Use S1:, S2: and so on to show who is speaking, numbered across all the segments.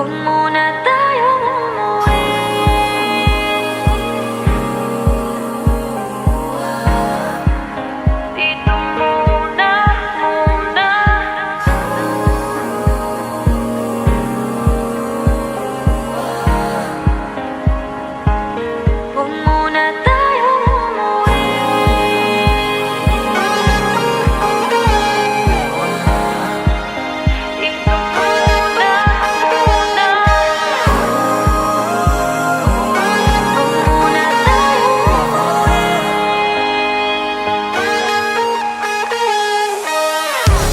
S1: Huwag muna tayong umuwi. Dito muna, muna. Huwag muna tayong umuwi. Dito muna, muna. Huwag muna tayong umuwi.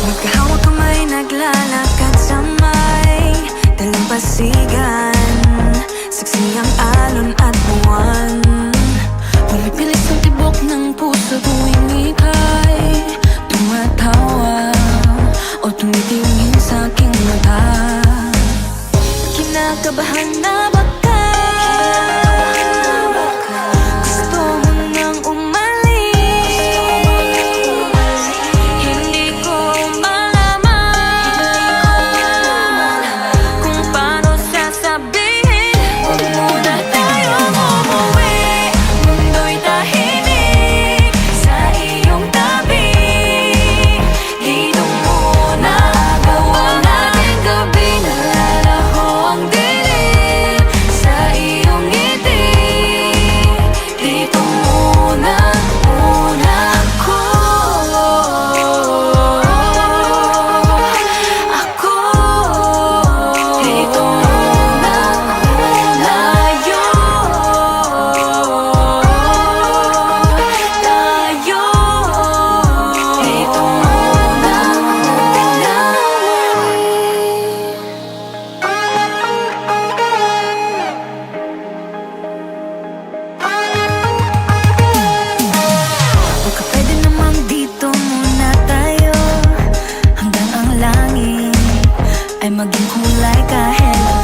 S1: Magkahawak kamay, naglalakad sa may dalampasigan. Saksi ang alon at buwan. Pumipilis ang tibok ng puso tuwing ika'y tumatawa o tumitingin sa aking mata. Kinakabahan na baka gusto mo nang umalis. Hindi ko malaman kung paano sasabihin. Huwag muna tayong umuwi. Mundo'y tahimik sa iyong tabi. Dito muna gawa natin gabi. Nalalaho ang dilim sa iyong ngiti. Dito muna, muna ako. Dito muna, muna tayo. Dito muna, muna. Baka pwede namang dito muna tayo hanggang ang langit ay maging kulay kahit